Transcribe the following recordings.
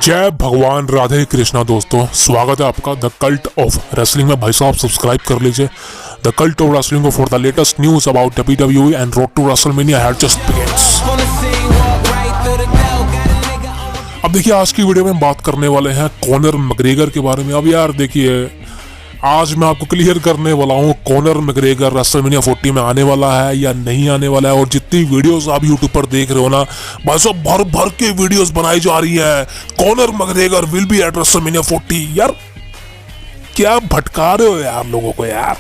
जय भगवान राधे कृष्णा दोस्तों, स्वागत है आपका द कल्ट ऑफ रेसलिंग में। भाई साहब सब्सक्राइब कर लीजिए the cult of wrestling for the latest news about WWE and road to WrestleMania had just begins. अब देखिए, आज की वीडियो में बात करने वाले हैं कॉनर मैकग्रेगर के बारे में। अब यार देखिए, आज मैं आपको क्लियर करने वाला हूँ कॉनर मैकग्रेगर रेसलमेनिया 40 में आने वाला है या नहीं आने वाला है। और जितनी वीडियोस आप यूट्यूब पर देख रहे हो ना भाई साहब, भर भर के वीडियोस बनाई जा रही है Conor McGregor will be eight WrestleMania 40। यार क्या भटका रहे हो यार लोगों को यार।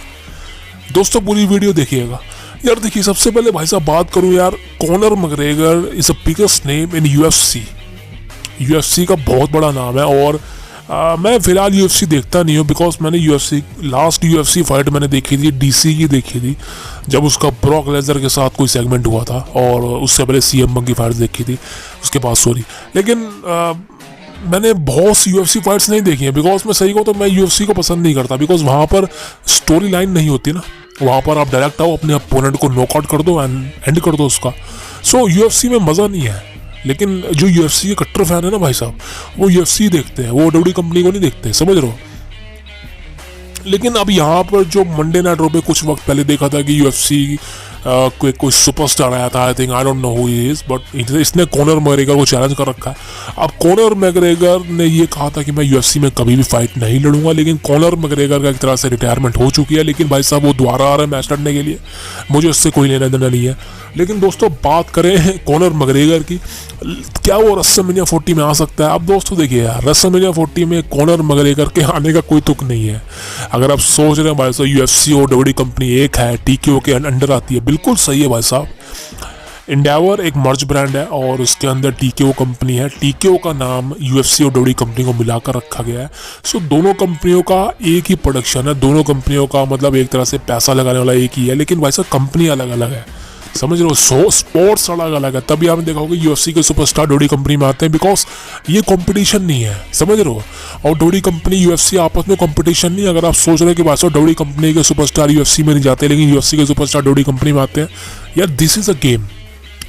दोस्तों पूरी वीडियो देखिएगा यार। देखिए, सबसे पहले भाई साहब बात करूं यार, Conor McGregor is a biggest name in UFC का बहुत बड़ा नाम है। और मैं फिलहाल UFC देखता नहीं हूँ, बिकॉज मैंने लास्ट UFC फाइट मैंने देखी थी, DC की देखी थी, जब उसका ब्रॉक लेसनर के साथ कोई सेगमेंट हुआ था। और उससे पहले CM पंक की फाइट देखी थी उसके बाद, सॉरी। लेकिन मैंने बहुत सी UFC फाइट्स नहीं देखी हैं, बिकॉज मैं सही कहूँ तो मैं UFC को पसंद नहीं करता, बिकॉज वहाँ पर स्टोरी लाइन नहीं होती ना। वहाँ पर आप डायरेक्ट आओ, अपने अपोनेंट को नॉकआउट कर दो एंड एंड कर दो उसका। सो UFC में मज़ा नहीं है। लेकिन जो UFC के कट्टर फैन है ना भाई साहब, वो UFC देखते हैं, वो WWE कंपनी को नहीं देखते, समझ रहे हो। लेकिन अब यहाँ पर जो मंडे नाइट रॉ पे कुछ वक्त पहले देखा था कि UFC कोई सुपरस्टार आया था, I think, I don't know who he is, but इसने कॉनर मैकग्रेगर को चैलेंज कर रखा है। अब कॉनर मैकग्रेगर ने ये कहा था कि मैं UFC में कभी भी फाइट नहीं लड़ूंगा, लेकिन कॉनर मैकग्रेगर का एक तरह से रिटायरमेंट हो चुकी है। लेकिन भाई साहब वो दोबारा आ रहा है मैच लड़ने के लिए, मुझे उससे कोई लेना देना नहीं है। लेकिन दोस्तों बात करें कॉनर मैकग्रेगर की, क्या वो रेसलमेनिया 40 में आ सकता है? अब दोस्तों देखिए यार, रेसलमेनिया 40 में कॉनर मैकग्रेगर के आने का कोई तुक नहीं है। अगर आप सोच रहे हैं भाई साहब UFC और WWE कंपनी एक है, TKO के अंडर आती है, बिल्कुल सही है भाई साहब। एंडेवर एक मर्ज ब्रांड है और उसके अंदर TKO कंपनी है। TKO का नाम UFC और WWE कंपनी को मिलाकर रखा गया है। सो दोनों कंपनियों का एक ही प्रोडक्शन है, दोनों कंपनियों का मतलब एक तरह से पैसा लगाने वाला एक ही है, लेकिन भाई साहब कंपनी अलग अलग है, समझ रहे हो। स्पोर्ट्स अलग अलग है। तभी आपने देखा होगा UFC के सुपरस्टार WWE कंपनी में आते हैं, बिकॉज ये कंपटीशन नहीं है, समझ रहे हो। और WWE कंपनी UFC आपस में कंपटीशन नहीं। अगर आप सोच रहे हो कि भाई साहब WWE कंपनी के सुपरस्टार UFC में नहीं जाते, लेकिन UFC के सुपरस्टार WWE कंपनी में आते हैं, यार this is a game,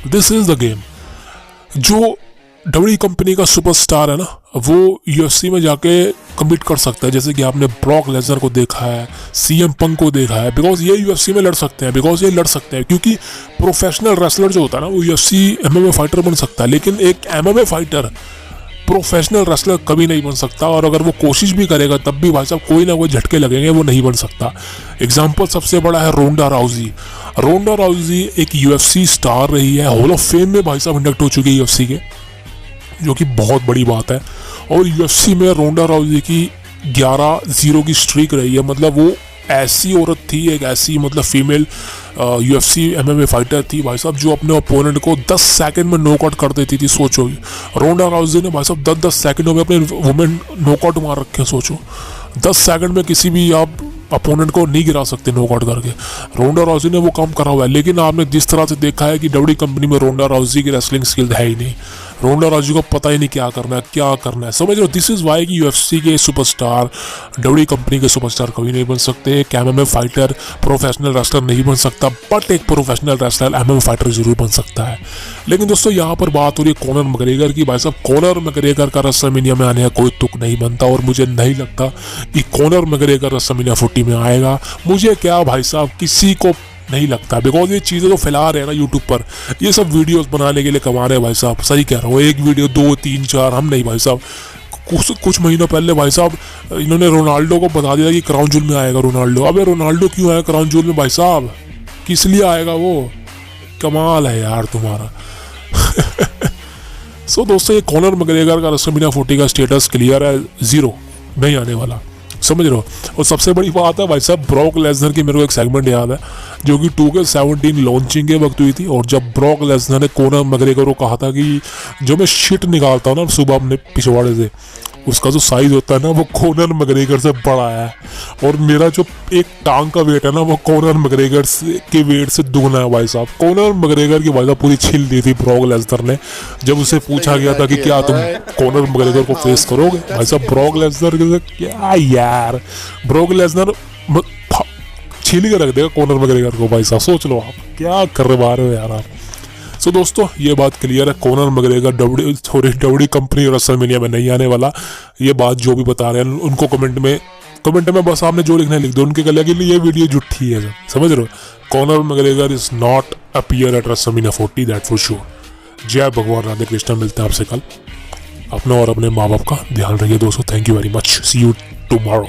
this is the game. जो WWE कंपनी का सुपरस्टार है ना, वो UFC में जाके कम्पीट कर सकता है। जैसे कि आपने ब्रॉक लेसनर को देखा है, CM पंक को देखा है, बिकॉज ये UFC में लड़ सकते हैं, बिकॉज ये लड़ सकते हैं क्योंकि प्रोफेशनल रेसलर जो होता है ना, वो UFC MMA फाइटर बन सकता है। लेकिन एक MMA फाइटर प्रोफेशनल रेसलर कभी नहीं बन सकता। और अगर वो कोशिश भी करेगा तब भी भाई साहब कोई ना कोई झटके लगेंगे, वो नहीं बन सकता। एग्जाम्पल सबसे बड़ा है रोंडा राउजी। रोंडा राउजी एक UFC स्टार रही है, हॉल ऑफ फेम में भाई साहब इंडक्ट हो चुकी है UFC के, जो कि बहुत बड़ी बात है। और UFC में रोंडा राउजी की 11-0 की स्ट्रीक रही है। मतलब वो ऐसी औरत थी, एक ऐसी मतलब फीमेल UFC MMA फाइटर थी भाई साहब, जो अपने ओपोनेंट को 10 सेकंड में नॉकआउट कर देती थी। सोचो, रोंडा राउजी ने भाई साहब 10-10 सेकंडों में अपने वुमेन नॉकआउट मार रखे हैं। सोचो 10 सेकंड में किसी भी आप अपोनेंट को नहीं गिरा सकते नॉकआउट करके। रोंडा राउजी ने वो काम करा हुआ है। लेकिन आपने जिस तरह से देखा है कि WWE कंपनी में रोंडा राउजी की रेसलिंग स्किल है ही नहीं। रोंडा राउजी को पता ही नहीं क्या करना है, समझ रहे हो। दिस इज वाई कि UFC के सुपरस्टार WWE कंपनी के सुपरस्टार कभी नहीं बन सकते। एक MMA फाइटर प्रोफेशनल रेसलर नहीं बन सकता, बट एक प्रोफेशनल रेसलर MMA फाइटर जरूर बन सकता है। लेकिन दोस्तों यहाँ पर बात हो रही है कॉनर मैकग्रेगर की। भाई साहब कॉनर मैकग्रेगर का रेसलमेनिया में आने का कोई तुक नहीं बनता, और मुझे नहीं लगता कि कॉनर मैकग्रेगर रेसलमेनिया 40 में आएगा। मुझे क्या भाई साहब, किसी को नहीं लगता, बिकॉज ये चीज़ें तो फैला रहे हैं ना यूट्यूब पर, ये सब वीडियोस बनाने के लिए कमा रहे हैं भाई साहब। सही कह रहा हूँ, एक वीडियो 2, 3, 4, हम नहीं भाई साहब। कुछ महीनों पहले भाई साहब इन्होंने रोनाल्डो को बता दिया कि क्राउन जूल में आएगा रोनाल्डो। अबे रोनाल्डो क्यों आएगा क्राउन जूल में भाई साहब, किस लिए आएगा वो? कमाल है यार तुम्हारा। सो दोस्तों, ये कॉनर मैकग्रेगर का रेसलमेनिया 40 का स्टेटस क्लियर है, 0 नहीं आने वाला, समझ रहे हो। और सबसे बड़ी बात है भाई साहब, ब्रॉक लेसनर की मेरे को एक सेगमेंट याद है जो कि 2K17 लॉन्चिंग के वक्त हुई थी। और जब ब्रॉक लेसनर ने कॉनर मैकग्रेगर को कहा था कि जो मैं शिट निकालता हूँ ना सुबह अपने पिछवाड़े से, उसका जो साइज होता है ना वो कॉनर मैकग्रेगर से बड़ा है, और मेरा जो एक टांग का वेट है ना वो कॉनर मैकग्रेगर के वेट से दुगना है भाई साहब। कॉनर मैकग्रेगर की भाई साहब पूरी छिल दी थी ब्रॉक लेसनर ने जब उसे पूछा गया था कि क्या तुम कॉनर मैकग्रेगर को फेस करोगे। भाई साहब ब्रॉक लेसनर के क्या यार, ब्रॉक लेसनर छील के रख देगा कॉनर मैकग्रेगर को। भाई साहब सोच लो आप क्या कर रहे हो यार आप। सो दोस्तों ये बात क्लियर है, Conor McGregor W company WrestleMania में नहीं आने वाला। ये बात जो भी बता रहे हैं उनको कमेंट में बस आपने जो लिखना है लिख दो, उनके गले के लिए ये वीडियो झूठी है, समझ रहे हो। Conor McGregor is not appear eight WrestleMania 40, that for sure. जय भगवान राधे कृष्ण। मिलते हैं आपसे कल। अपने और अपने माँ बाप का ध्यान रखिए दोस्तों। Thank you very much. See you tomorrow.